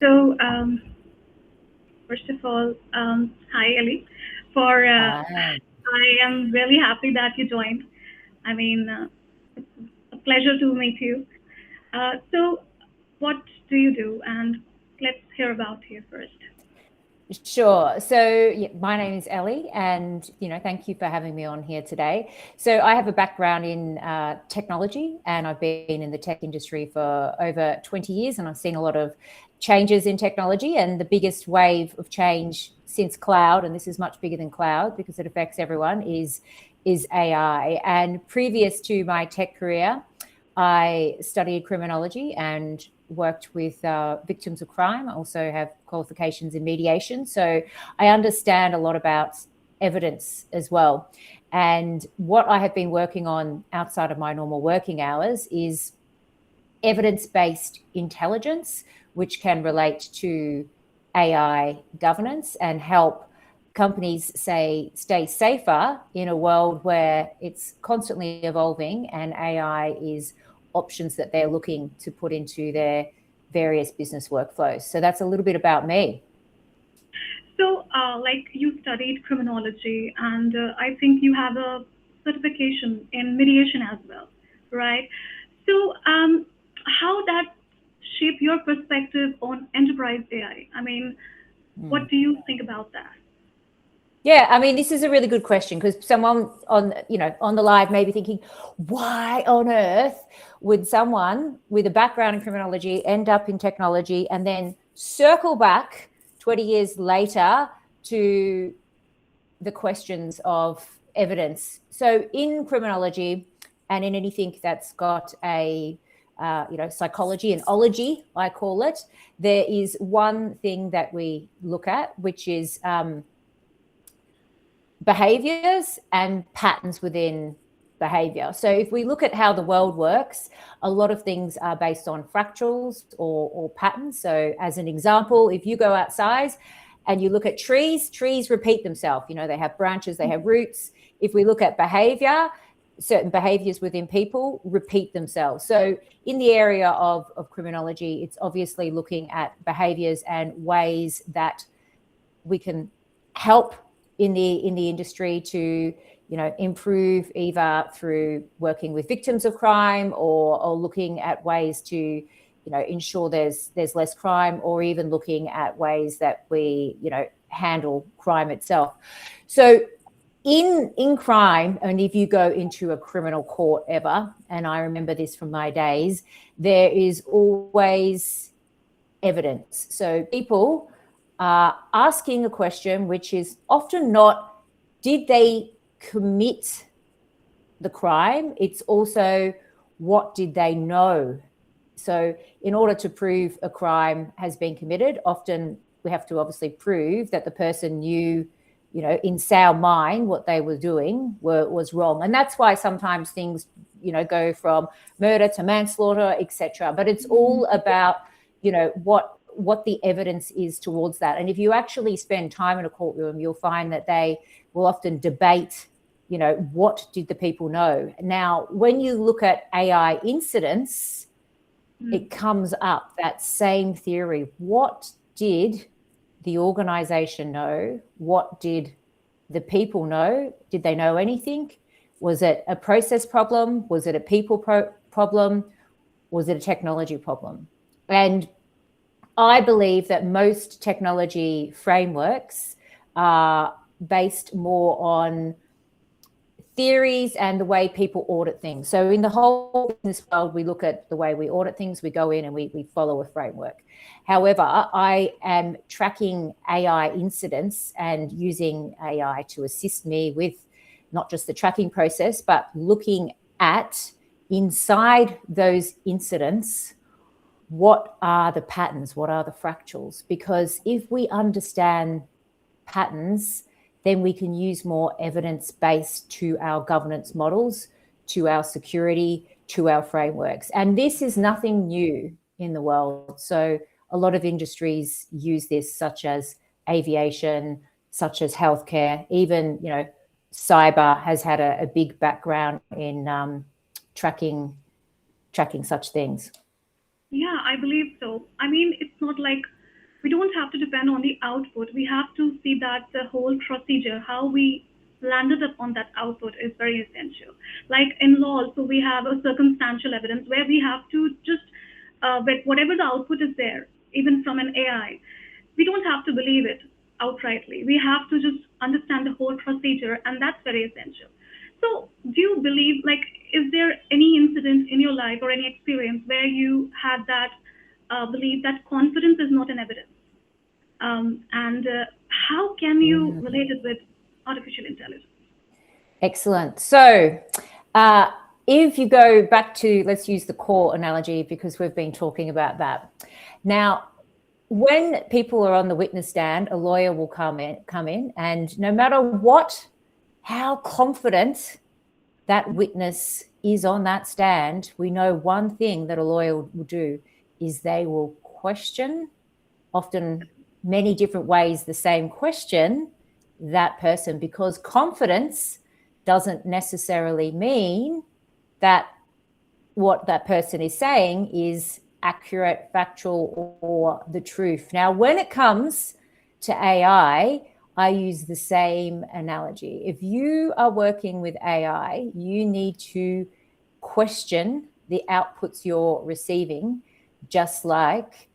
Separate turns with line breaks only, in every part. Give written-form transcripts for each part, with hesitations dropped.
So, first of all, hi Ellie. For
Hi.
I am really happy that you joined. I mean, it's a pleasure to meet you. So, what do you do? And let's hear about you first.
Sure. So, yeah, my name is Ellie, and thank you for having me on here today. So, I have a background in technology, and I've been in the tech industry for over 20 years, and I've seen a lot of changes in technology. And the biggest wave of change since cloud, and this is much bigger than cloud because it affects everyone, is AI. And previous to my tech career, I studied criminology and worked with victims of crime. I also have qualifications in mediation. So I understand a lot about evidence as well. And what I have been working on outside of my normal working hours is evidence-based intelligence, which can relate to AI governance and help companies stay safer in a world where it's constantly evolving and AI is options that they're looking to put into their various business workflows. So that's a little bit about me.
So, like you studied criminology, and I think you have a certification in mediation as well, right? So, how that shape your perspective on enterprise AI? I mean,
Mm.
what do you think about that?
Yeah, I mean, this is a really good question because someone on the live may be thinking, why on earth would someone with a background in criminology end up in technology and then circle back 20 years later to the questions of evidence? So in criminology and in anything that's got a psychology and ology, I call it, there is one thing that we look at, which is behaviors and patterns within behavior. So if we look at how the world works, a lot of things are based on fractals or patterns. So as an example, if you go outside and you look at trees repeat themselves. They have branches, they have roots. If we look at behavior, certain behaviors within people repeat themselves. So in the area of criminology, it's obviously looking at behaviors and ways that we can help in the industry to improve, either through working with victims of crime or looking at ways to ensure there's less crime, or even looking at ways that we handle crime itself. So in crime, and if you go into a criminal court ever, and I remember this from my days, there is always evidence. So people are asking a question which is often not, did they commit the crime? It's also, what did they know? So in order to prove a crime has been committed, often we have to obviously prove that the person knew, in sound mind, what they were doing was wrong. And that's why sometimes things, go from murder to manslaughter, etc. But it's all about, what the evidence is towards that. And if you actually spend time in a courtroom, you'll find that they will often debate, what did the people know? Now, when you look at AI incidents,
Hmm.
it comes up, that same theory. What did the organization know? What did the people know? Did they know anything? Was it a process problem? Was it a people problem? Was it a technology problem? And I believe that most technology frameworks are based more on theories and the way people audit things. So in the whole business world, we look at the way we audit things, we go in and we follow a framework. However, I am tracking AI incidents and using AI to assist me with not just the tracking process, but looking at inside those incidents, what are the patterns, what are the fractals? Because if we understand patterns, then we can use more evidence-based to our governance models, to our security, to our frameworks. And this is nothing new in the world. So a lot of industries use this, such as aviation, such as healthcare, even, cyber has had a big background in tracking such things.
Yeah, I believe so. I mean, it's not like We don't have to depend on the output. We have to see that the whole procedure, how we landed upon that output, is very essential. Like in law, also we have a circumstantial evidence where we have to just, with whatever the output is there, even from an AI, we don't have to believe it outrightly. We have to just understand the whole procedure, and that's very essential. So, do you believe, like, is there any incident in your life or any experience where you had that belief that confidence is not an evidence? And how can you relate it with artificial intelligence?
Excellent. So, if you go back to, let's use the core analogy because we've been talking about that. Now, when people are on the witness stand, a lawyer will come in, and no matter how confident that witness is on that stand, we know one thing that a lawyer will do is they will question, often many different ways, the same question, that person, because confidence doesn't necessarily mean that what that person is saying is accurate, factual, or the truth. Now, when it comes to AI, I use the same analogy. If you are working with AI, you need to question the outputs you're receiving, just like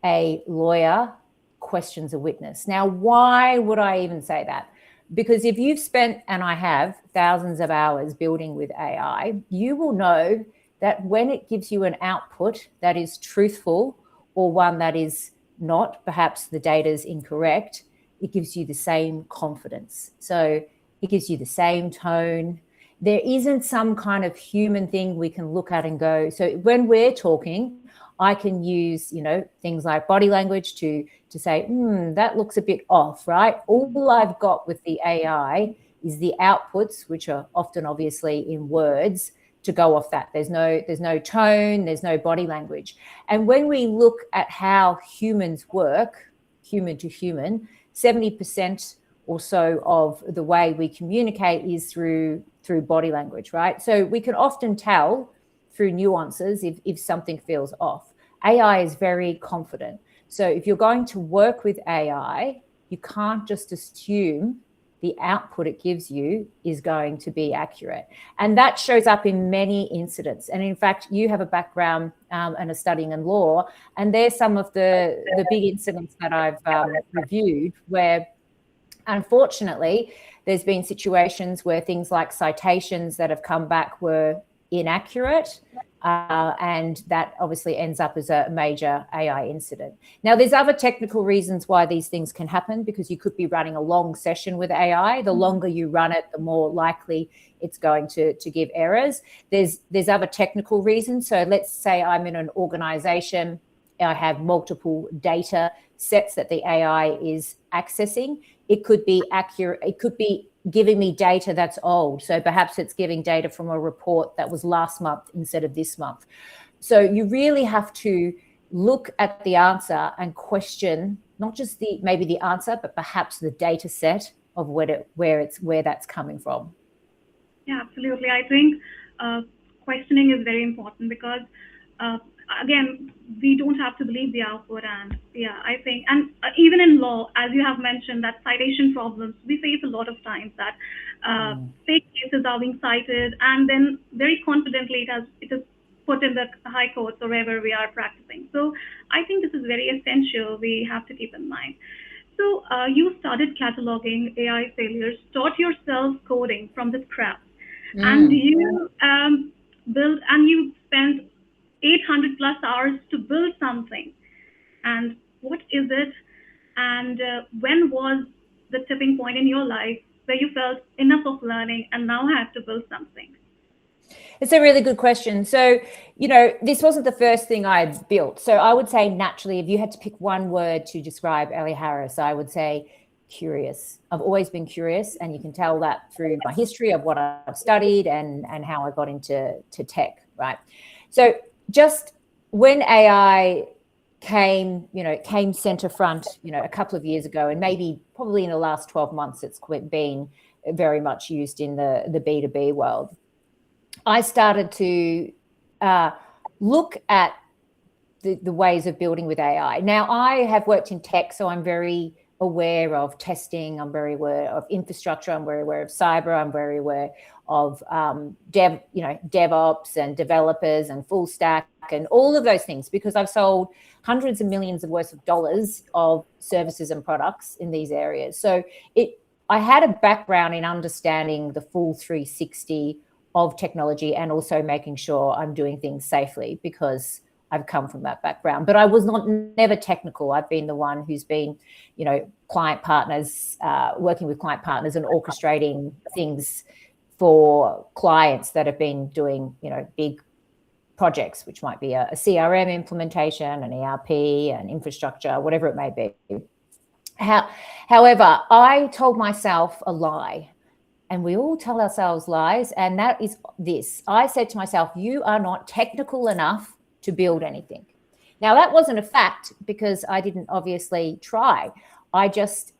a lawyer questions a witness. Now, why would I even say that? Because if you've spent, and I have, thousands of hours building with AI, you will know that when it gives you an output that is truthful or one that is not, perhaps the data is incorrect, it gives you the same confidence. So it gives you the same tone. There isn't some kind of human thing we can look at and go. So when we're talking, I can use, things like body language to say, that looks a bit off, right? All I've got with the AI is the outputs, which are often obviously in words, to go off that. There's no tone, there's no body language. And when we look at how humans work, human to human, 70% or so of the way we communicate is through body language, right? So we can often tell through nuances if something feels off. AI is very confident. So if you're going to work with AI, you can't just assume the output it gives you is going to be accurate. And that shows up in many incidents. And in fact, you have a background and are studying in law, and there's some of the big incidents that I've reviewed where, unfortunately, there's been situations where things like citations that have come back were inaccurate, and that obviously ends up as a major AI incident. Now, there's other technical reasons why these things can happen, because you could be running a long session with AI. The longer you run it, the more likely it's going to give errors. There's other technical reasons. So let's say I'm in an organization, I have multiple data sets that the AI is accessing. It could be accurate. It could be giving me data that's old. So perhaps it's giving data from a report that was last month instead of this month. So you really have to look at the answer and question not just maybe the answer, but perhaps the data set of where that's coming from.
Yeah, absolutely. I think questioning is very important because, again, we don't have to believe the output. And yeah, I think, and even in law, as you have mentioned, that citation problems, we face a lot of times that fake cases are being cited, and then very confidently it is put in the high courts or wherever we are practicing. So I think this is very essential. We have to keep in mind. So you started cataloging AI failures, taught yourself coding from the scratch, and you built, and you spent 800 plus hours to build something. And what is it? And when was the tipping point in your life where you felt enough of learning and now have to build something?
It's a really good question. So, this wasn't the first thing I built. So I would say naturally, if you had to pick one word to describe Ellie Harris, I would say curious. I've always been curious, and you can tell that through my history of what I've studied and how I got into tech, right? So just when AI came center front, a couple of years ago, and probably in the last 12 months, it's been very much used in the B2B world. I started to look at the ways of building with AI. Now, I have worked in tech, so I'm very aware of testing. I'm very aware of infrastructure. I'm very aware of cyber. I'm very aware of DevOps and developers and full stack and all of those things, because I've sold hundreds of millions of worth of dollars of services and products in these areas. So I had a background in understanding the full 360 of technology and also making sure I'm doing things safely, because I've come from that background. But I was never technical. I've been the one who's been, client partners, working with client partners and orchestrating things for clients that have been doing, big projects, which might be a CRM implementation, an ERP, an infrastructure, whatever it may be. However, I told myself a lie, and we all tell ourselves lies, and that is this. I said to myself, you are not technical enough to build anything. Now, that wasn't a fact, because I didn't obviously try. I just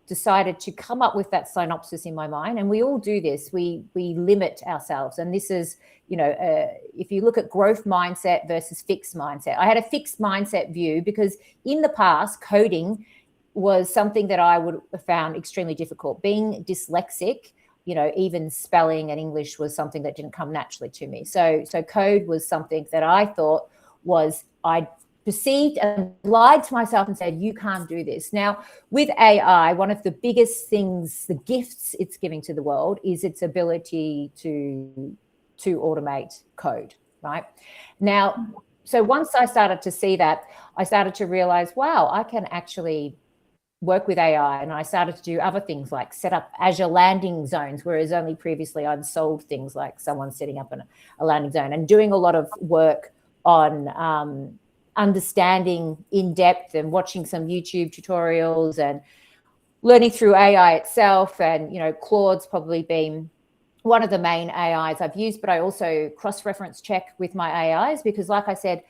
decided to come up with that synopsis in my mind, and we all do this. We limit ourselves, and this is, if you look at growth mindset versus fixed mindset. I had a fixed mindset view because in the past, coding was something that I would have found extremely difficult. Being dyslexic, even spelling and English was something that didn't come naturally to me. So code was something that I thought I perceived and lied to myself and said, you can't do this. Now, with AI, one of the biggest things, the gifts it's giving to the world, is its ability to automate code, right? Now, so once I started to see that, I started to realize, wow, I can actually work with AI, and I started to do other things like set up Azure landing zones, whereas only previously I'd sold things like someone setting up a landing zone, and doing a lot of work on understanding in depth and watching some YouTube tutorials and learning through AI itself. And, Claude's probably been one of the main AIs I've used, but I also cross-reference check with my AIs because, like I said,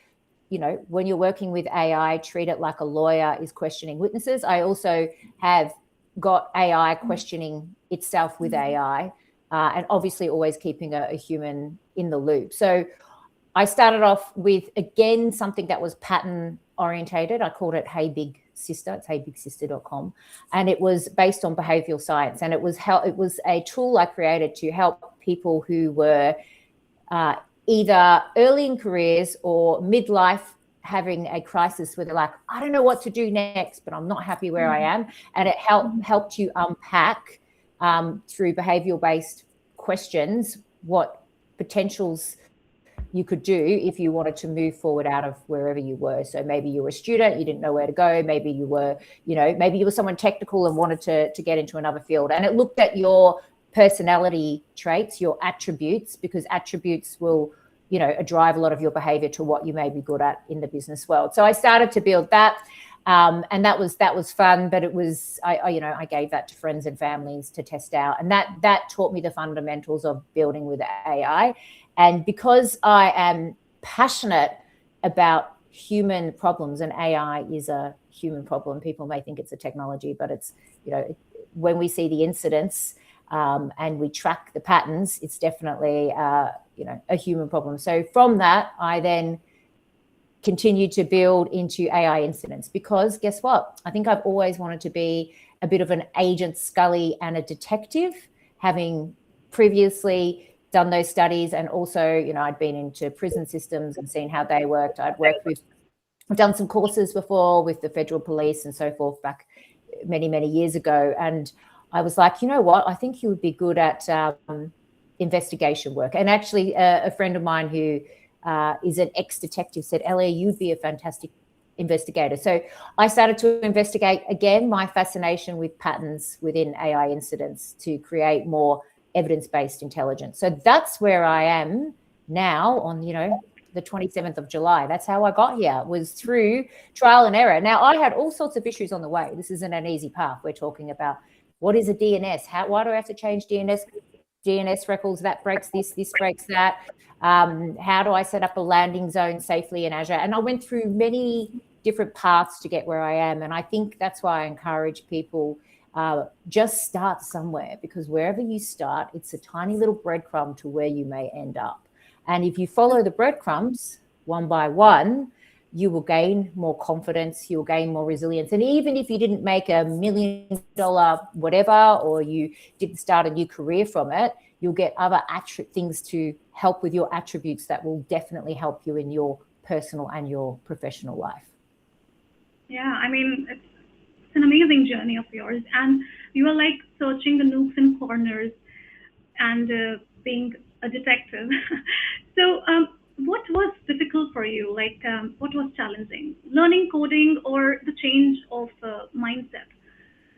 when you're working with AI, treat it like a lawyer is questioning witnesses. I also have got AI questioning itself with AI, and obviously always keeping a human in the loop. So I started off with, again, something that was pattern orientated. I called it Hey Big Sister. It's heybigsister.com. And it was based on behavioral science. And it was a tool I created to help people who were either early in careers or midlife, having a crisis where they're like, I don't know what to do next, but I'm not happy where I am. And it helped you unpack through behavioral-based questions what potentials you could do if you wanted to move forward out of wherever you were. So maybe you were a student, you didn't know where to go. Maybe you were, maybe you were someone technical and wanted to get into another field. And it looked at your personality traits, your attributes, because attributes will, drive a lot of your behavior to what you may be good at in the business world. So I started to build that. And that was fun, but it was, I gave that to friends and families to test out. And that taught me the fundamentals of building with AI. And because I am passionate about human problems, and AI is a human problem, people may think it's a technology, but it's, when we see the incidents and we track the patterns, it's definitely, a human problem. So from that, I then continued to build into AI incidents, because guess what? I think I've always wanted to be a bit of an agent Scully and a detective, having previously done those studies. And also, I'd been into prison systems and seen how they worked. I've done some courses before with the federal police and so forth back many, many years ago. And I was like, you know what? I think you would be good at investigation work. And actually a friend of mine who is an ex-detective said, Ellie, you'd be a fantastic investigator. So I started to investigate, again, my fascination with patterns within AI incidents to create more evidence-based intelligence. So that's where I am now on, the 27th of July. That's how I got here, was through trial and error. Now, I had all sorts of issues on the way. This isn't an easy path. We're talking about what is a DNS? Why do I have to change DNS records? That breaks this breaks that. How do I set up a landing zone safely in Azure? And I went through many different paths to get where I am. And I think that's why I encourage people, just start somewhere, because wherever you start, it's a tiny little breadcrumb to where you may end up. And if you follow the breadcrumbs one by one, you will gain more confidence, you'll gain more resilience. And even if you didn't make $1 million whatever, or you didn't start a new career from it, you'll get other things to help with your attributes that will definitely help you in your personal and your professional life.
Yeah, I mean, it's an amazing journey of yours, and you are like searching the nooks and corners and being a detective. So, what was difficult for you? Like, what was challenging? Learning coding or the change of mindset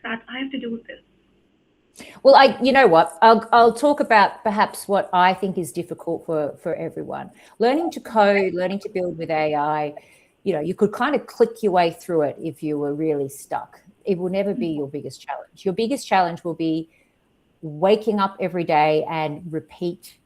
that I have to do this?
Well, you know what? I'll talk about perhaps what I think is difficult for everyone. Learning to code, learning to build with AI, you could kind of click your way through it if you were really stuck. It will never be your biggest challenge. Your biggest challenge will be waking up every day and repeat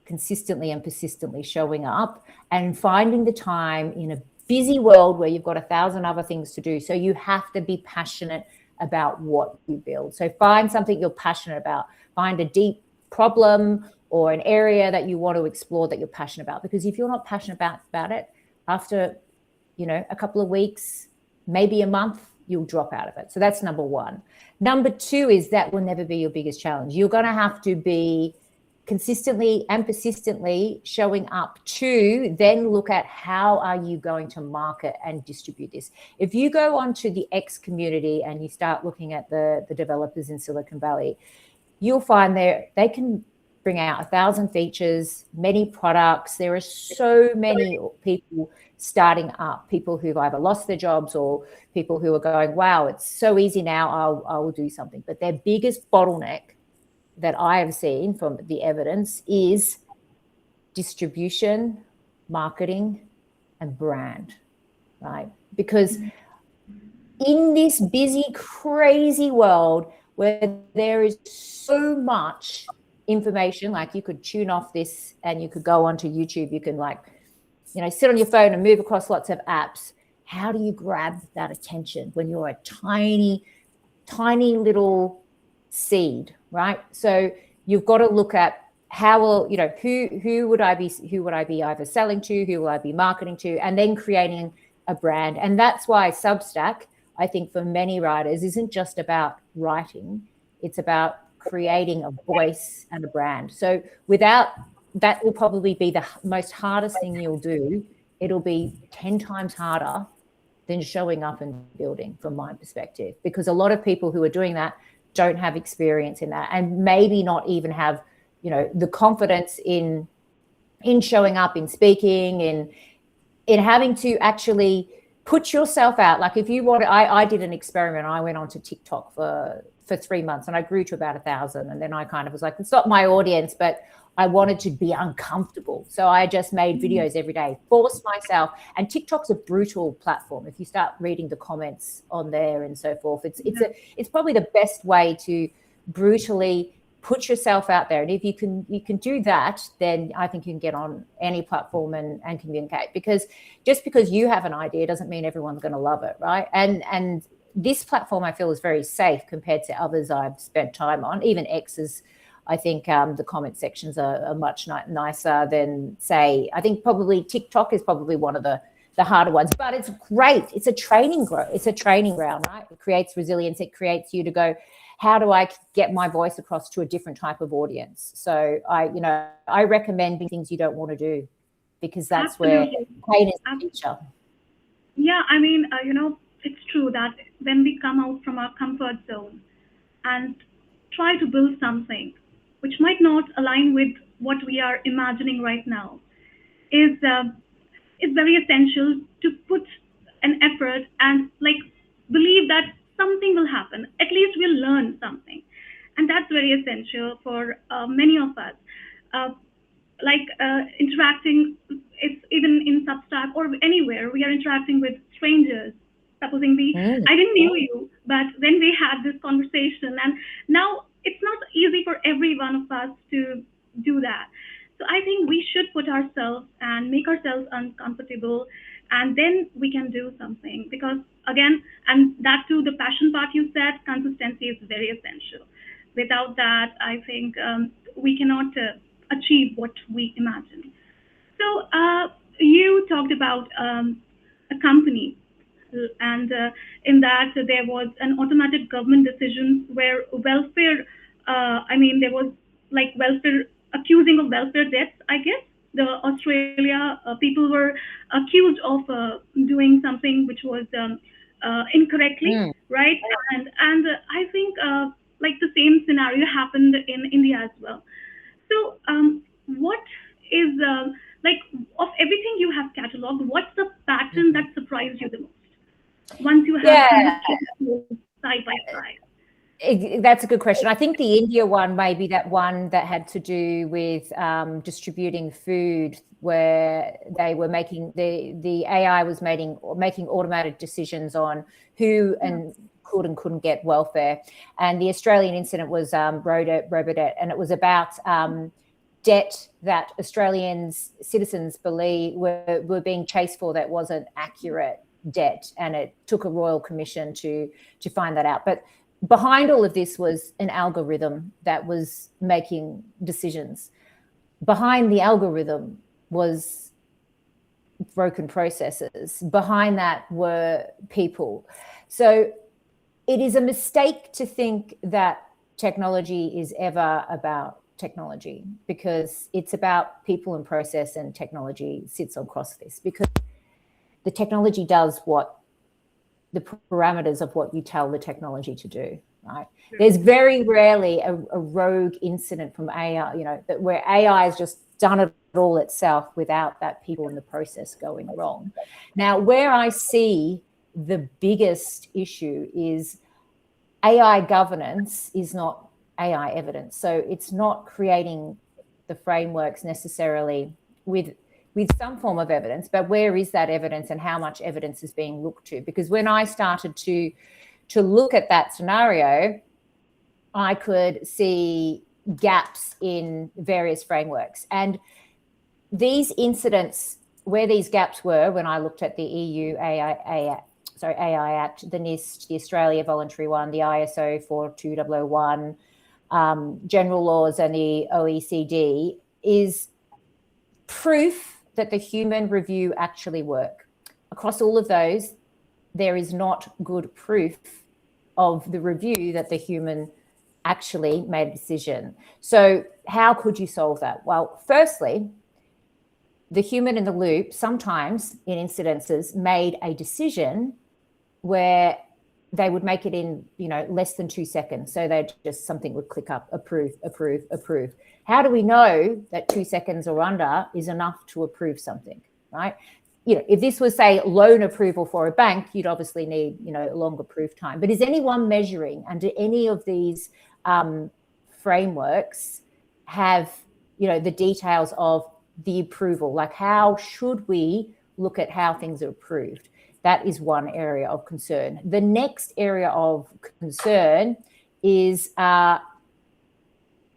consistently and persistently, showing up and finding the time in a busy world where you've got 1,000 other things to do. So you have to be passionate about what you build. So find something you're passionate about. Find a deep problem or an area that you want to explore that you're passionate about. Because if you're not passionate about it, after a couple of weeks, maybe a month, you'll drop out of it. So that's number one. Number two is that will never be your biggest challenge. You're going to have to be consistently and persistently showing up to then look at how are you going to market and distribute this. If you go onto the X community and you start looking at the developers in Silicon Valley, you'll find they can bring out 1,000 features, many products. There are so many people starting up, people who've either lost their jobs or people who are going, wow, it's so easy now, I will do something. But their biggest bottleneck that I have seen from the evidence is distribution, marketing, and brand, right? Because in this busy, crazy world where there is so much information, like you could tune off this and you could go onto YouTube, you can sit on your phone and move across lots of apps. How do you grab that attention when you're a tiny, tiny little seed, right? So you've got to look at how will, who would I be either selling to, who will I be marketing to, and then creating a brand. And that's why Substack, I think for many writers, isn't just about writing, it's about creating a voice and a brand. So without that will probably be the most hardest thing you'll do. It'll be 10 times harder than showing up and building, from my perspective, because a lot of people who are doing that don't have experience in that, and maybe not even have, the confidence in showing up, in speaking, in having to actually put yourself out. Like if you want, I did an experiment. I went onto TikTok for 3 months and I grew to about 1,000. And then I kind of was like, it's not my audience, but I wanted to be uncomfortable. So I just made videos every day, forced myself. And TikTok's a brutal platform. If you start reading the comments on there and so forth, it's probably the best way to brutally put yourself out there. And if you can do that, then I think you can get on any platform and communicate. Because just because you have an idea doesn't mean everyone's going to love it, right? And this platform I feel is very safe compared to others I've spent time on. Even X's, I think the comment sections are much nicer than, say, I think probably TikTok is probably one of the harder ones, but it's great. It's a training ground. It's a training ground, right? It creates resilience. It creates you to go, how do I get my voice across to a different type of audience? So I recommend things you don't want to do, because that's
Absolutely.
where pain is the teacher.
Yeah, I mean, it's true that when we come out from our comfort zone and try to build something which might not align with what we are imagining right now, is very essential to put an effort and like believe that something will happen. At least we'll learn something, and that's very essential for many of us. Uh, interacting, it's even in Substack or anywhere we are interacting with strangers. Supposing I didn't know you, but then we had this conversation, and now it's not easy for every one of us to do that. So I think we should put ourselves and make ourselves uncomfortable, and then we can do something. Because again, and that too, the passion part you said, consistency is very essential. Without that, I think we cannot achieve what we imagine. So you talked about a company, and in that there was an automatic government decision where welfare, I mean, there was like welfare, accusing of welfare debts, I guess. The Australia people were accused of doing something which was incorrectly,
Mm.
right? And I think like the same scenario happened in India as well. So, what is like of everything you have cataloged? What's the pattern that surprised you the most once you have
Yeah,
looked side by side?
that's a good question. I think the India one may be that one that had to do with distributing food, where they were making the AI was making automated decisions on who
Yeah.
and couldn't get welfare. And the Australian incident was Robodebt, and it was about debt that Australians citizens believe were being chased for that wasn't accurate debt, and it took a royal commission to find that out. But behind all of this was an algorithm that was making decisions. Behind the algorithm was broken processes. Behind that were people. So it is a mistake to think that technology is ever about technology, because it's about people and process, and technology sits across this, because the technology does what the parameters of what you tell the technology to do, right? There's very rarely a rogue incident from AI, where AI has just done it all itself without that people in the process going wrong. Now, where I see the biggest issue is AI governance is not AI evidence. So it's not creating the frameworks necessarily with some form of evidence, but where is that evidence and how much evidence is being looked to? Because when I started to look at that scenario, I could see gaps in various frameworks. And these incidents, where these gaps were, when I looked at the EU AI Act, the NIST, the Australia Voluntary One, the ISO 42001, general laws, and the OECD, is proof that the human review actually work. Across all of those, there is not good proof of the review that the human actually made a decision. So how could you solve that? Well, firstly, the human in the loop sometimes in incidences made a decision where they would make it in, less than 2 seconds. So they just, something would click up, approve, approve, approve. How do we know that 2 seconds or under is enough to approve something, right? If this was, say, loan approval for a bank, you'd obviously need, a longer proof time. But is anyone measuring, and do any of these frameworks have, the details of the approval? Like, how should we look at how things are approved? That is one area of concern. The next area of concern is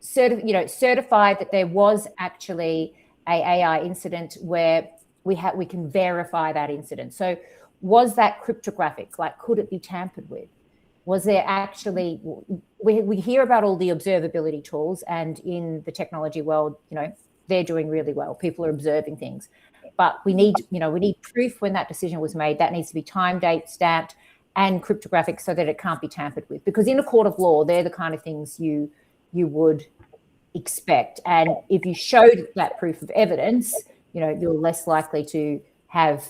certified that there was actually a AI incident where we can verify that incident. So was that cryptographic? Like, could it be tampered with? Was there actually, we hear about all the observability tools, and in the technology world, they're doing really well. People are observing things. But we need proof when that decision was made. That needs to be time, date, stamped, and cryptographic, so that it can't be tampered with. Because in a court of law, they're the kind of things you would expect. And if you showed that proof of evidence, you're less likely to have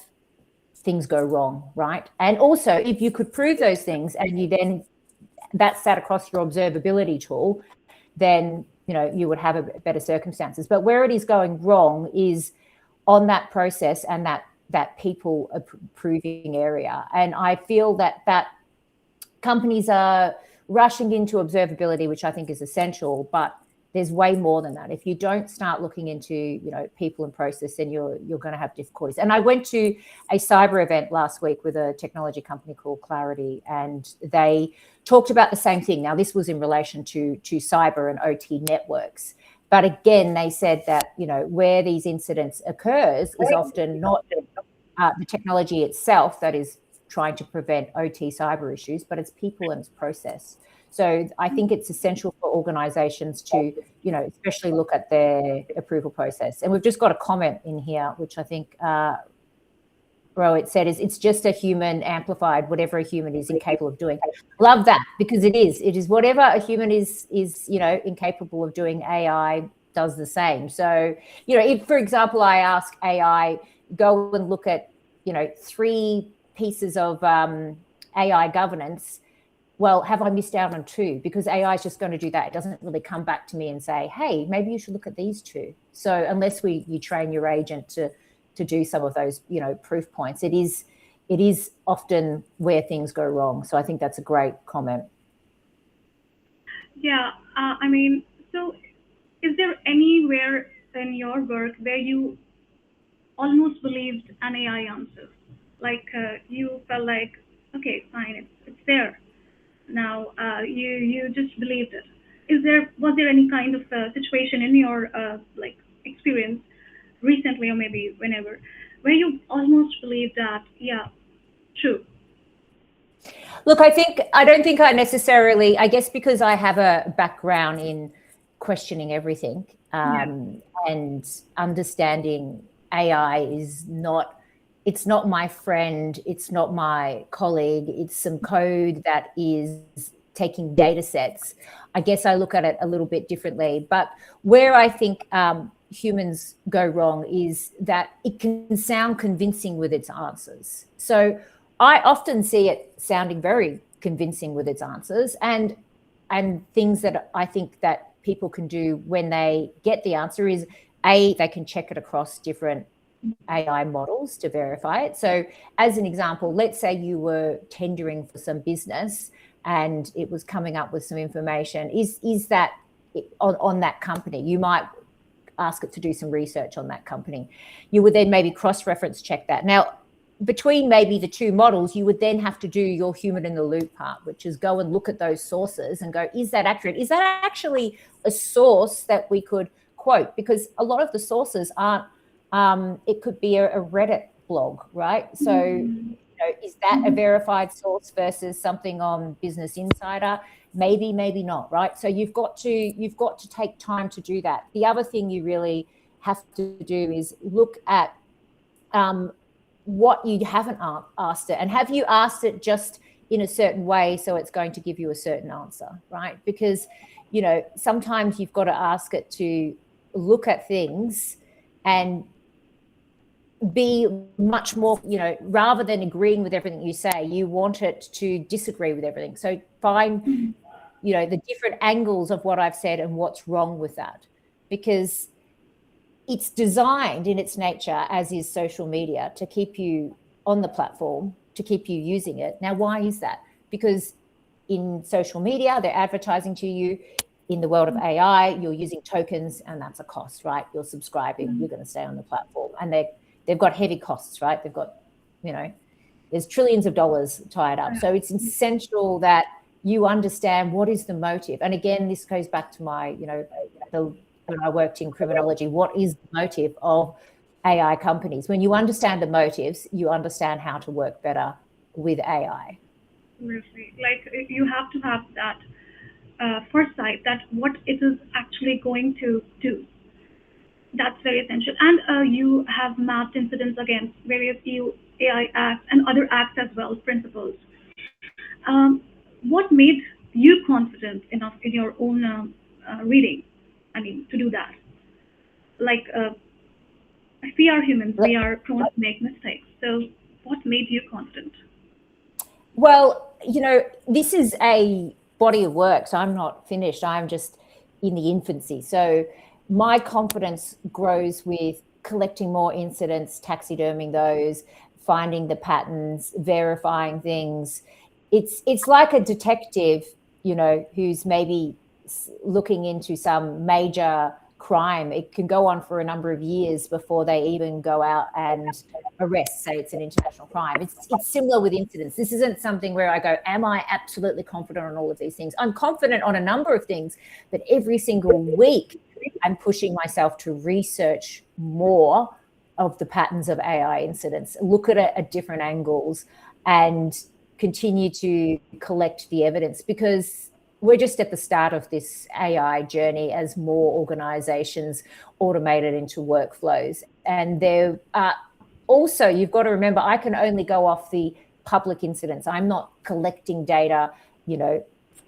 things go wrong, right? And also, if you could prove those things, and you then that sat across your observability tool, then you would have better circumstances. But where it is going wrong is on that process and that people approving area. And I feel that companies are rushing into observability, which I think is essential, but there's way more than that. If you don't start looking into, people and process, then you're going to have difficulties. And I went to a cyber event last week with a technology company called Clarity, and they talked about the same thing. Now, this was in relation to cyber and OT networks. But again, they said that, where these incidents occurs is often not the technology itself that is trying to prevent OT cyber issues, but it's people and it's process. So I think it's essential for organisations to, especially look at their approval process. And we've just got a comment in here, which I think Rohit said, is it's just a human amplified whatever a human is incapable of doing. Love that, because it is whatever a human is incapable of doing, AI does the same. So if, for example, I ask AI, go and look at 3 pieces of AI governance, well, have I missed out on 2? Because AI is just going to do that. It doesn't really come back to me and say, hey, maybe you should look at these 2. So unless you train your agent to do some of those, proof points, it is often where things go wrong. So I think that's a great comment.
Yeah, so is there anywhere in your work where you almost believed an AI answer? Like you felt like, okay, fine, it's there. Now you just believed it. Was there any kind of situation in your experience recently or maybe whenever where you almost believed that, yeah, true?
Look, I don't think I necessarily, I guess because I have a background in questioning everything,
Yeah.
and understanding AI it's not my friend, it's not my colleague, it's some code that is taking data sets. I guess I look at it a little bit differently. But where I think humans go wrong is that it can sound convincing with its answers. So I often see it sounding very convincing with its answers, and things that I think that people can do when they get the answer is, they can check it across different AI models to verify it. So as an example, let's say you were tendering for some business and it was coming up with some information. Is that on that company? You might ask it to do some research on that company. You would then maybe cross-reference check that. Now, between maybe the 2 models, you would then have to do your human in the loop part, which is go and look at those sources and go, is that accurate? Is that actually a source that we could quote? Because a lot of the sources aren't, it could be a Reddit blog, right? So, is that a verified source versus something on Business Insider? Maybe, maybe not, right? So you've got to take time to do that. The other thing you really have to do is look at what you haven't asked it, and have you asked it just in a certain way so it's going to give you a certain answer, right? Because sometimes you've got to ask it to look at things and be much more, rather than agreeing with everything you say, you want it to disagree with everything. So find the different angles of what I've said and what's wrong with that, because it's designed in its nature, as is social media, to keep you on the platform, to keep you using it. Now, why is that? Because in social media, they're advertising to you. In the world of AI, you're using tokens, and that's a cost, right? You're subscribing, you're going to stay on the platform. And they've got heavy costs, right? They've got, there's trillions of dollars tied up. So it's essential that you understand what is the motive. And again, this goes back to my, when I worked in criminology, what is the motive of AI companies? When you understand the motives, you understand how to work better with AI.
Seriously, like you have to have that foresight that what it is actually going to do. That's very essential. And you have mapped incidents against various EU AI acts and other acts as well, principles. What made you confident enough in your own reading? To do that. Like, we are humans, we are prone to make mistakes. So, what made you confident?
Well, this is a body of work, so I'm not finished. I'm just in the infancy. So my confidence grows with collecting more incidents, taxiderming those, finding the patterns, verifying things. It's like a detective, who's maybe looking into some major crime. It can go on for a number of years before they even go out and arrest, say it's an international crime. It's similar with incidents. This isn't something where I go, am I absolutely confident on all of these things? I'm confident on a number of things, but every single week I'm pushing myself to research more of the patterns of AI incidents, look at it at different angles, and continue to collect the evidence, because we're just at the start of this AI journey as more organizations automate it into workflows. And there are also, you've got to remember, I can only go off the public incidents. I'm not collecting data,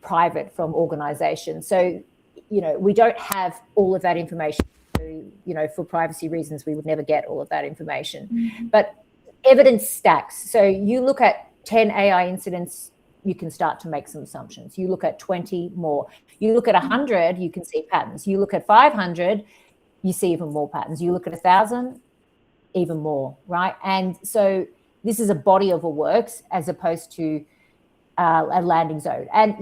private from organizations. So, we don't have all of that information. For privacy reasons, we would never get all of that information.
Mm-hmm.
But evidence stacks. So you look at 10 AI incidents, you can start to make some assumptions. You look at 20 more. You look at 100, you can see patterns. You look at 500, you see even more patterns. You look at 1,000, even more, right? And so this is a body of works as opposed to a landing zone. And,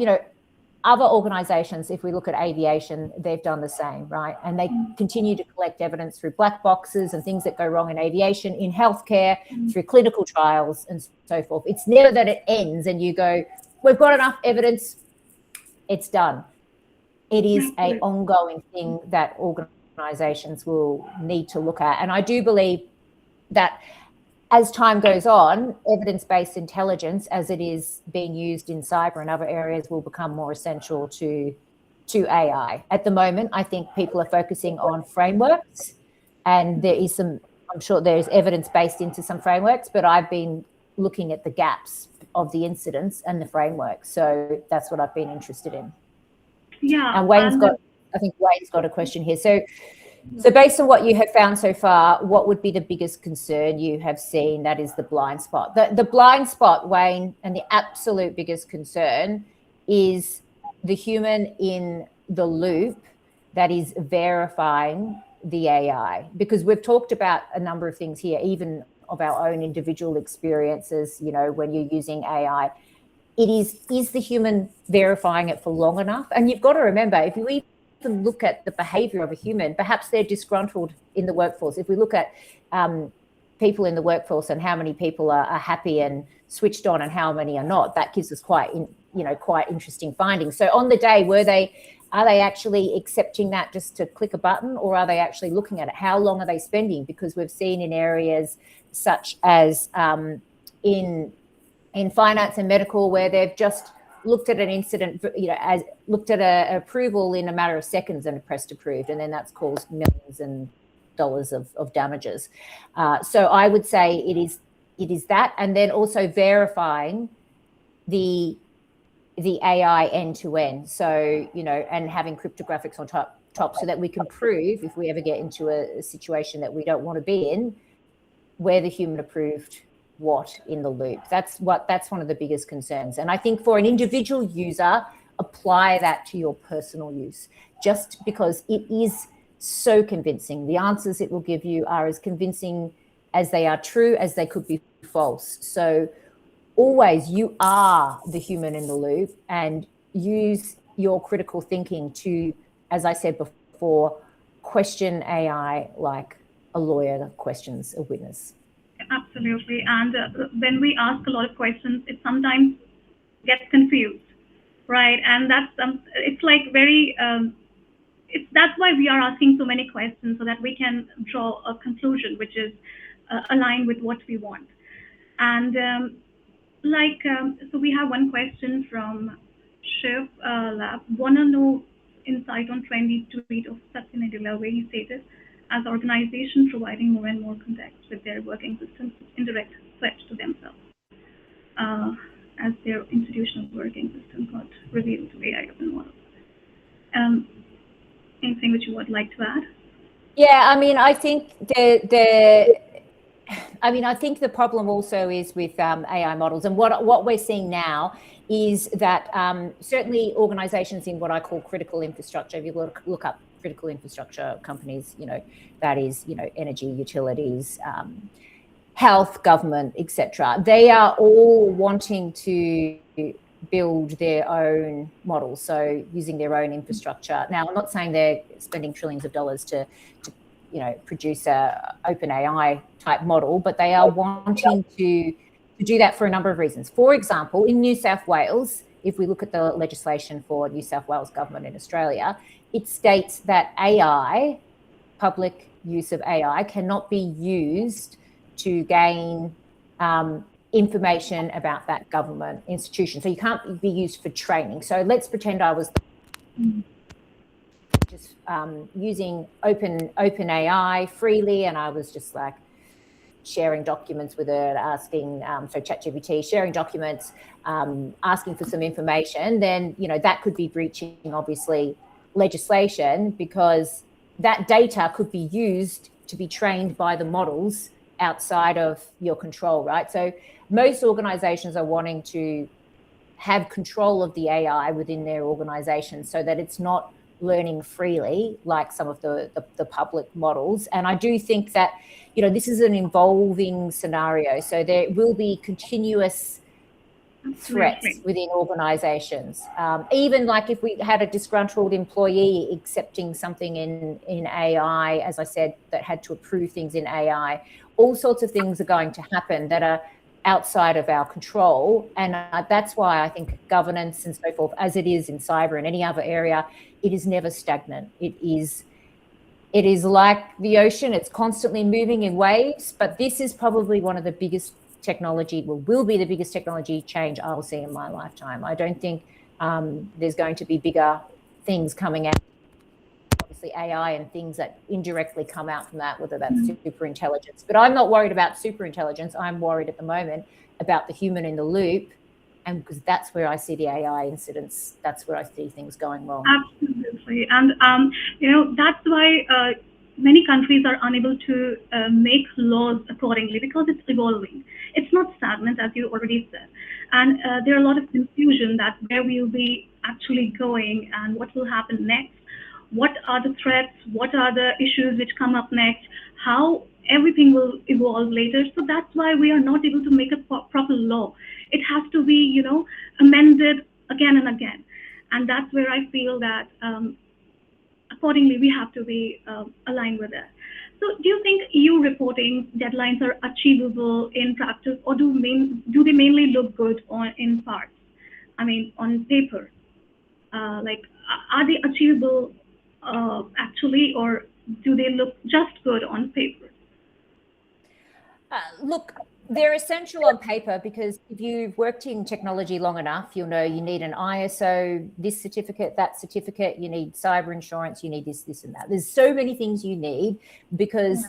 other organizations, if we look at aviation, they've done the same, right? And they continue to collect evidence through black boxes and things that go wrong in aviation, in healthcare, through clinical trials and so forth. It's never that it ends and you go, we've got enough evidence, it's done. It is an ongoing thing that organizations will need to look at. And I do believe that as time goes on, evidence-based intelligence, as it is being used in cyber and other areas, will become more essential to AI. At the moment, I think people are focusing on frameworks, and there is some, I'm sure there's evidence-based into some frameworks, but I've been looking at the gaps of the incidents and the framework. So that's what I've been interested in.
Yeah.
And Wayne's got a question here. So based on what you have found so far, what would be the biggest concern you have seen that is the blind spot? The blind spot, Wayne, and the absolute biggest concern is the human in the loop that is verifying the AI. Because we've talked about a number of things here, even of our own individual experiences, when you're using AI. It is the human verifying it for long enough? And you've got to remember, if you even look at the behavior of a human, perhaps they're disgruntled in the workforce. If we look at people in the workforce and how many people are happy and switched on and how many are not, that gives us quite interesting findings. So on the day, are they actually accepting that just to click a button, or are they actually looking at it? How long are they spending? Because we've seen in areas such as in finance and medical, where they've just looked at an incident, looked at an approval in a matter of seconds and pressed approved, and then that's caused millions and dollars of damages. So I would say it is that, and then also verifying the AI end to end. So and having cryptographics on top, so that we can prove, if we ever get into a situation that we don't want to be in, where the human approved what in the loop. That's one of the biggest concerns. And I think for an individual user, apply that to your personal use, just because it is so convincing. The answers it will give you are as convincing as they are true as they could be false. So always, you are the human in the loop, and use your critical thinking to, as I said before, question AI like a lawyer questions a witness.
Absolutely. And when we ask a lot of questions, it sometimes gets confused, right? And that's it's like very that's why we are asking so many questions, so that we can draw a conclusion which is aligned with what we want. And so we have one question from Shiv Lab. Wanna know insight on trendy tweet of Satya Nadella, where he stated, as organizations providing more and more context with their working systems, indirect threat to themselves, as their institutional working system got revealed to AI-driven models. Anything which you would like to add?
Yeah, I mean, I think I think the problem also is with AI models, and what we're seeing now is that certainly organizations in what I call critical infrastructure, if you look up critical infrastructure companies, that is, energy, utilities, health, government, etc. They are all wanting to build their own models, so using their own infrastructure. Now, I'm not saying they're spending trillions of dollars to produce a open AI type model, but they are wanting to do that for a number of reasons. For example, in New South Wales, if we look at the legislation for New South Wales government in Australia, it states that AI, public use of AI, cannot be used to gain information about that government institution. So you can't be used for training. So let's pretend I was using open AI freely, and I was just like sharing documents with it, asking, so ChatGPT, sharing documents, asking for some information, then, that could be breaching, obviously, legislation, because that data could be used to be trained by the models outside of your control, right? So most organizations are wanting to have control of the AI within their organization so that it's not learning freely like some of the public models. And I do think that, this is an evolving scenario. So there will be continuous threats within organizations. Even like if we had a disgruntled employee accepting something in AI, as I said, that had to approve things in AI, all sorts of things are going to happen that are outside of our control. And that's why I think governance and so forth, as it is in cyber and any other area, it is never stagnant. It is like the ocean. It's constantly moving in waves, but this is probably one of the biggest will be the biggest technology change I'll see in my lifetime. I don't think there's going to be bigger things coming out. Obviously AI and things that indirectly come out from that, whether that's super intelligence. But I'm not worried about super intelligence. I'm worried at the moment about the human in the loop, and because that's where I see the AI incidents, that's where I see things going wrong.
Absolutely. And, that's why many countries are unable to make laws accordingly, because it's evolving. It's not stagnant, as you already said. And there are a lot of confusion that where we'll be actually going and what will happen next. What are the threats? What are the issues which come up next? How everything will evolve later. So that's why we are not able to make a proper law. It has to be, amended again and again. And that's where I feel that accordingly we have to be aligned with it. So do you think EU reporting deadlines are achievable in practice, or do they mainly look good in parts? I mean, on paper, are they achievable actually, or do they look just good on paper?
Look, they're essential on paper, because if you've worked in technology long enough, you'll know you need an ISO, this certificate, that certificate, you need cyber insurance, you need this and that. There's so many things you need, because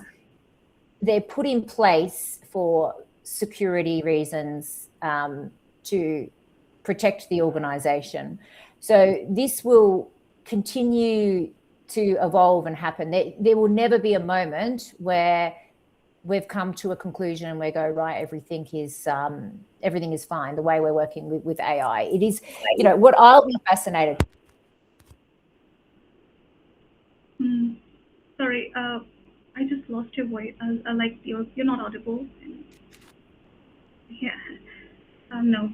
they're put in place for security reasons, to protect the organization. So this will continue to evolve and happen. There will never be a moment where we've come to a conclusion and we go, right, everything is fine the way we're working with AI. It is, what I'll be fascinated.
Sorry, I just lost your voice. Like you're not audible. Yeah. No.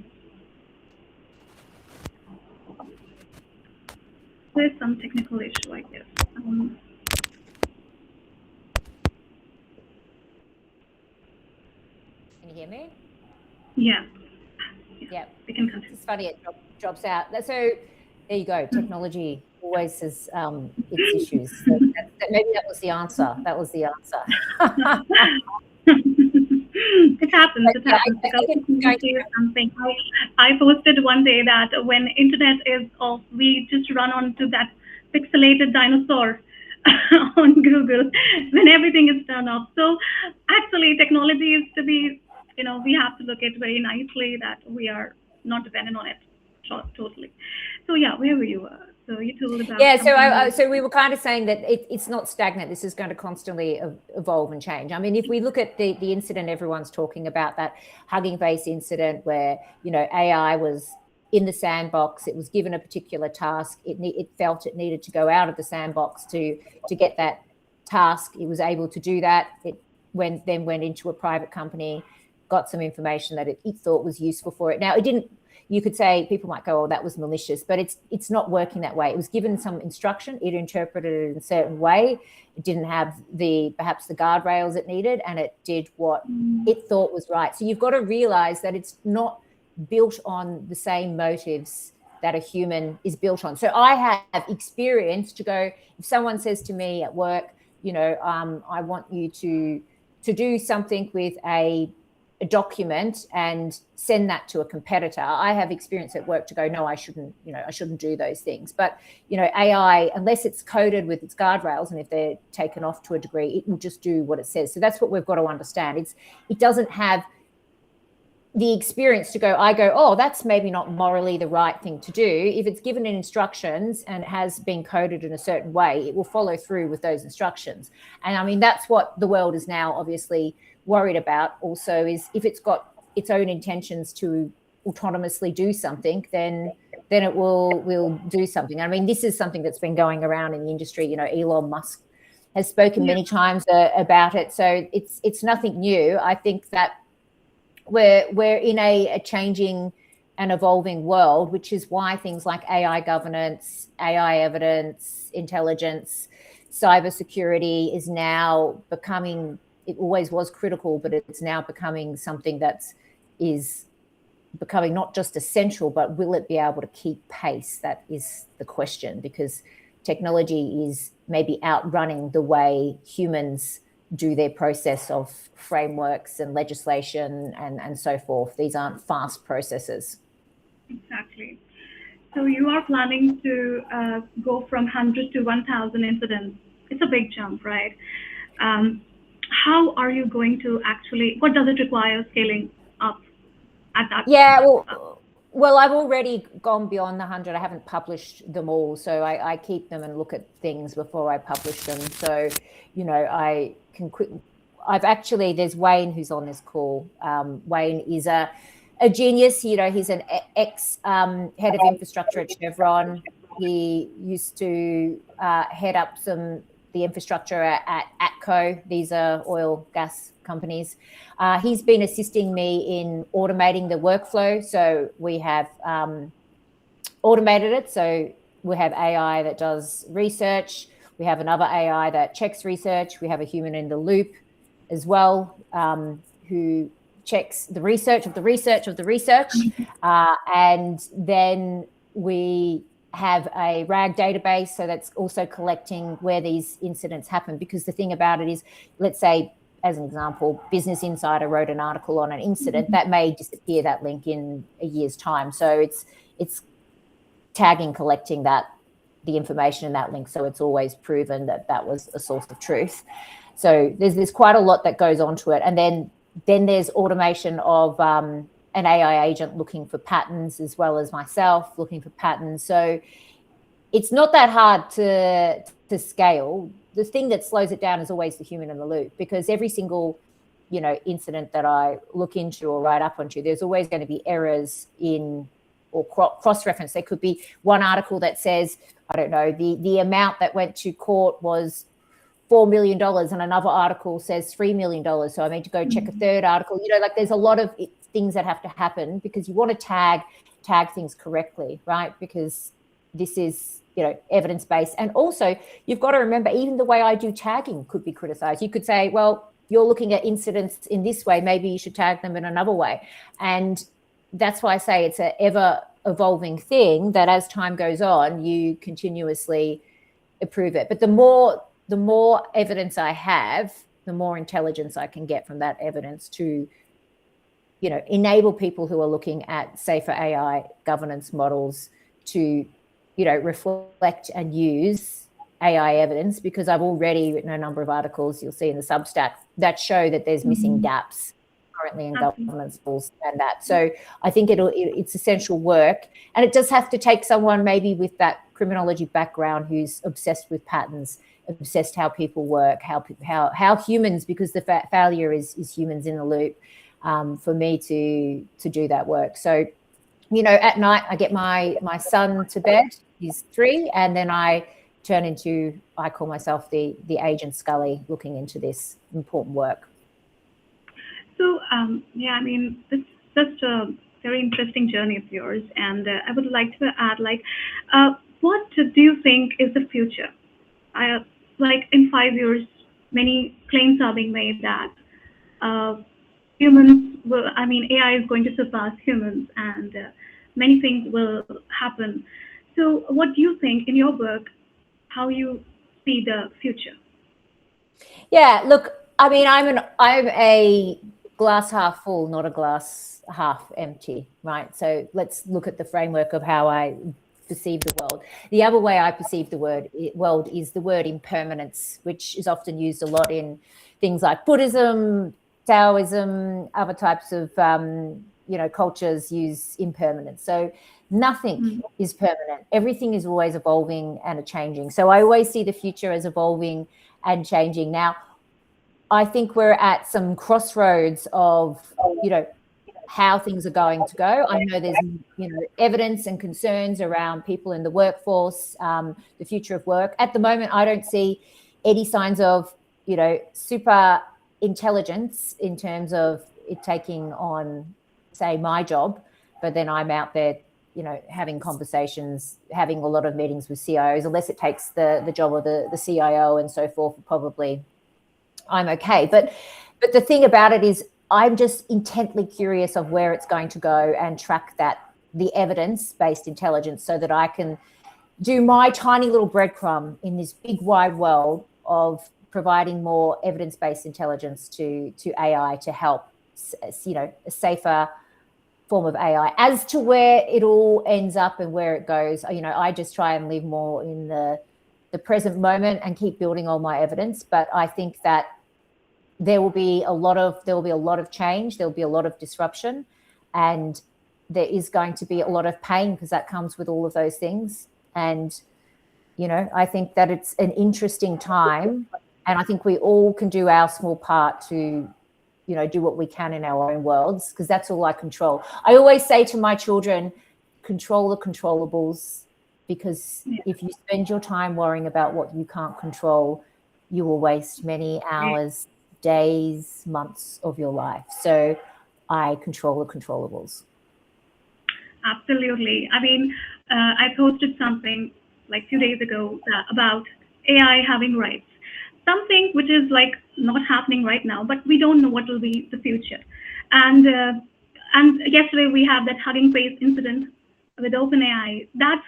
There's some technical issue, I guess.
Can you hear me?
Yeah.
Yeah.
We can continue.
It's funny, it drops out. So there you go. Technology always has its issues. So maybe that was the answer.
It happens. I posted one day that when internet is off, we just run onto that pixelated dinosaur on Google when everything is turned off. So actually, technology is to be, we have to look at very nicely that we are not dependent on it totally. So yeah, where were you? So you told about
so we were kind of saying that it's not stagnant. This is going to constantly evolve and change. I mean, if we look at the incident everyone's talking about, that Hugging Face incident where AI was in the sandbox, it was given a particular task, it felt it needed to go out of the sandbox to get that task. It was able to do that. It went into a private company, got some information that it thought was useful for it. Now, it didn't. You could say, people might go, oh, that was malicious, but it's not working that way. It was given some instruction, it interpreted it in a certain way, it didn't have perhaps the guardrails it needed, and it did what it thought was right. So you've got to realize that it's not built on the same motives that a human is built on. So I have experience to go, if someone says to me at work, I want you to do something with a a document and send that to a competitor. I have experience at work to go, no, I shouldn't do those things. But, AI, unless it's coded with its guardrails, and if they're taken off to a degree, it will just do what it says. So that's what we've got to understand. It doesn't have the experience to go, oh, that's maybe not morally the right thing to do. If it's given in instructions and it has been coded in a certain way, it will follow through with those instructions. And I mean, that's what the world is now obviously worried about also, is if it's got its own intentions to autonomously do something, then it will do something. I mean, this is something that's been going around in the industry. Elon Musk has spoken many times about it. So it's nothing new. I think that we're in a changing and evolving world, which is why things like AI governance, AI evidence, intelligence, cybersecurity is now becoming, it always was critical, but it's now becoming something that is becoming not just essential, but will it be able to keep pace? That is the question, because technology is maybe outrunning the way humans do their process of frameworks and legislation and so forth. These aren't fast processes.
Exactly. So you are planning to go from 100 to 1,000 incidents. It's a big jump, right? How are you going to actually, what does it require scaling up at that?
Yeah, well, I've already gone beyond the 100. I haven't published them all. So I keep them and look at things before I publish them. So, I can quick. There's Wayne who's on this call. Wayne is a genius. He's an ex head of infrastructure at Chevron. He used to head up the infrastructure at ATCO. These are oil gas companies. He's been assisting me in automating the workflow. So we have automated it. So we have AI that does research. We have another AI that checks research. We have a human in the loop as well, who checks the research of the research of the research. And then we have a RAG database. So that's also collecting where these incidents happen. Because the thing about it is, let's say, as an example, Business Insider wrote an article on an incident that may disappear, that link, in a year's time. So it's tagging, collecting the information in that link. So it's always proven that was a source of truth. So there's quite a lot that goes onto it. And then there's automation of an AI agent looking for patterns, as well as myself looking for patterns. So it's not that hard to scale. The thing that slows it down is always the human in the loop, because every single, incident that I look into or write up onto, there's always going to be errors in, or cross-reference. There could be one article that says, I don't know, the amount that went to court was $4 million, and another article says $3 million. So I need to go check a third article. There's a lot of things that have to happen, because you want to tag things correctly, right? Because this is, evidence-based. And also, you've got to remember, even the way I do tagging could be criticized. You could say, well, you're looking at incidents in this way, maybe you should tag them in another way. And that's why I say it's an ever-evolving thing, that as time goes on, you continuously improve it. But the more evidence I have, the more intelligence I can get from that evidence to, enable people who are looking at safer AI governance models to, reflect and use AI evidence, because I've already written a number of articles, you'll see in the Substack, that show that there's missing gaps currently in governance rules and that. So I think it's essential work, and it does have to take someone maybe with that criminology background who's obsessed with patterns, obsessed how people work, how humans, because the failure is humans in the loop, for me to do that work. So, at night I get my son to bed. He's 3, and then I call myself the agent Scully, looking into this important work.
So, it's just a very interesting journey of yours, and I would like to add, what do you think is the future? In 5 years, many claims are being made that AI is going to surpass humans, and many things will happen. So what do you think, in your work, how you see the future?
Yeah, look, I mean, I'm a glass half full, not a glass half empty, right? So let's look at the framework of how I perceive the world. The other way I perceive the world is the word impermanence, which is often used a lot in things like Buddhism, Taoism, other types of cultures use impermanence. So nothing is permanent. Everything is always evolving and changing. So I always see the future as evolving and changing. Now, I think we're at some crossroads of, how things are going to go. I know there's, evidence and concerns around people in the workforce, the future of work. At the moment, I don't see any signs of, super intelligence in terms of it taking on, say, my job, but then I'm out there, having conversations, having a lot of meetings with CIOs, unless it takes the job of the CIO and so forth, probably I'm okay. But the thing about it is I'm just intently curious of where it's going to go and track the evidence-based intelligence so that I can do my tiny little breadcrumb in this big wide world of providing more evidence-based intelligence to AI to help, a safer form of AI. As to where it all ends up and where it goes, I just try and live more in the present moment and keep building all my evidence. But I think that there will be a lot of change, there'll be a lot of disruption, and there is going to be a lot of pain because that comes with all of those things. And I think that it's an interesting time, and I think we all can do our small part to do what we can in our own worlds, because that's all I control. I always say to my children, control the controllables, because if you spend your time worrying about what you can't control, you will waste many hours, days, months of your life. So I control the controllables.
Absolutely. I mean, I posted something like a few days ago about AI having rights, something which is like not happening right now, but we don't know what will be the future. And yesterday we have that Hugging Face incident with OpenAI. That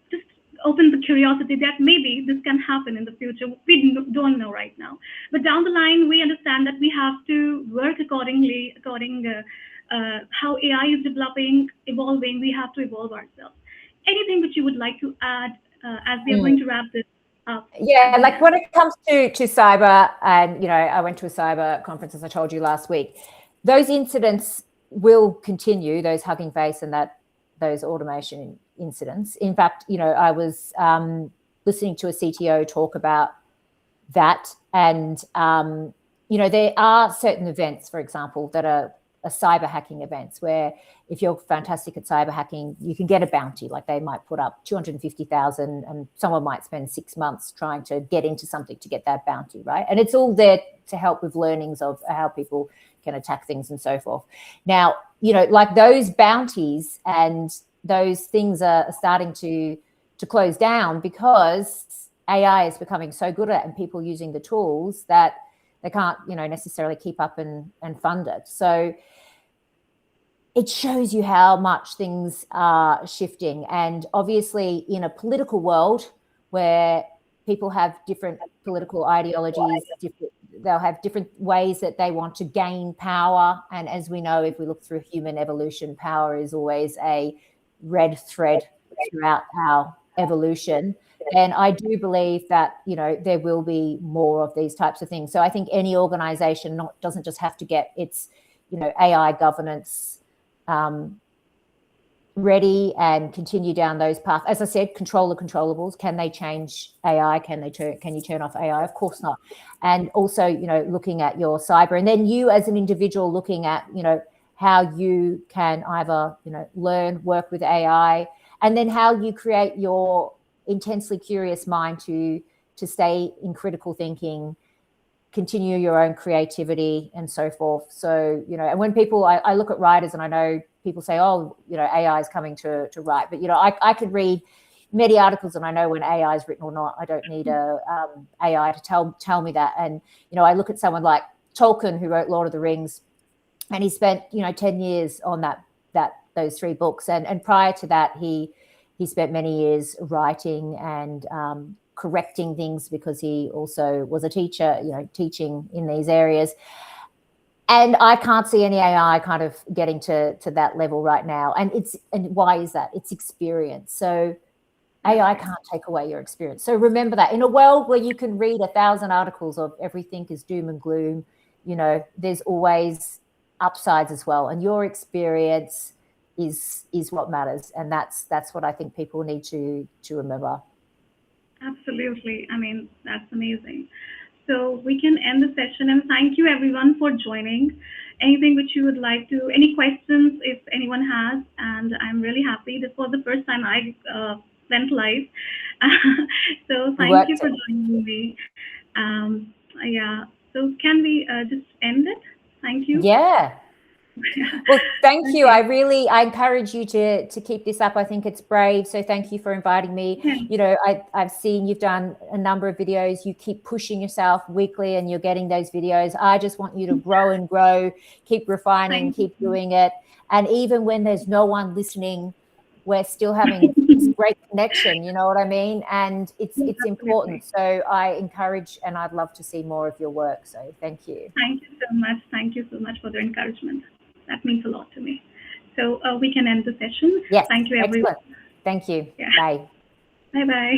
just opens the curiosity that maybe this can happen in the future. We don't know right now, but down the line we understand that we have to work according how AI is developing, evolving. We have to evolve ourselves. Anything which you would like to add as we are going to wrap this up?
Yeah, like when it comes to cyber, and I went to a cyber conference, as I told you last week. Those incidents will continue, those Hugging Face and those automation incidents. In fact, I was listening to a CTO talk about that, and there are certain events, for example, that are cyber hacking events where if you're fantastic at cyber hacking, you can get a bounty. Like they might put up 250,000 and someone might spend 6 months trying to get into something to get that bounty, right? And it's all there to help with learnings of how people can attack things and so forth. Now, like those bounties and those things are starting to close down because AI is becoming so good at it and people using the tools that they can't, necessarily keep up and fund it. So it shows you how much things are shifting. And obviously in a political world where people have different political ideologies, they'll have different ways that they want to gain power. And as we know, if we look through human evolution, power is always a red thread throughout our evolution. And I do believe that, there will be more of these types of things. So I think any organization doesn't just have to get its, AI governance ready and continue down those paths. As I said, control the controllables. Can they change AI? Can you turn off AI? Of course not. And also, looking at your cyber, and then you as an individual looking at, how you can either, learn, work with AI, and then how you create your intensely curious mind to stay in critical thinking, continue your own creativity and so forth. So, and when people, I look at writers and I know people say, oh, AI is coming to write, but, I could read many articles and I know when AI is written or not. I don't need AI to tell me that. And, I look at someone like Tolkien, who wrote Lord of the Rings, and he spent, 10 years on those 3 books. And prior to that, he spent many years writing and correcting things because he also was a teacher, teaching in these areas. And I can't see any AI kind of getting to that level right now. And why is that? It's experience. So AI can't take away your experience. So remember that in a world where you can read 1,000 articles of everything is doom and gloom, there's always upsides as well. And your experience is what matters. And that's what I think people need to remember.
Absolutely. I mean, that's amazing. So we can end the session and thank you everyone for joining. Anything which you would like to, any questions if anyone has, and I'm really happy. This was the first time I went live. So
You
thank you
worked
for
it.
joining me. Yeah, so can we just end it? Thank you.
Yeah. Well, thank you.
Okay.
I encourage you to keep this up. I think it's brave. So thank you for inviting me.
Yeah.
I've seen you've done a number of videos. You keep pushing yourself weekly and you're getting those videos. I just want you to grow and grow, keep refining,
Thank you.
keep doing it. And even when there's no one listening, we're still having this great connection. You know what I mean? And it's important.
Absolutely.
So I encourage, and I'd love to see more of your work. So thank you.
Thank you so much. Thank you so much for the encouragement. That means a lot to me. So we can end the session.
Yes.
Thank you, everyone.
Excellent. Thank you.
Yeah.
Bye.
Bye bye.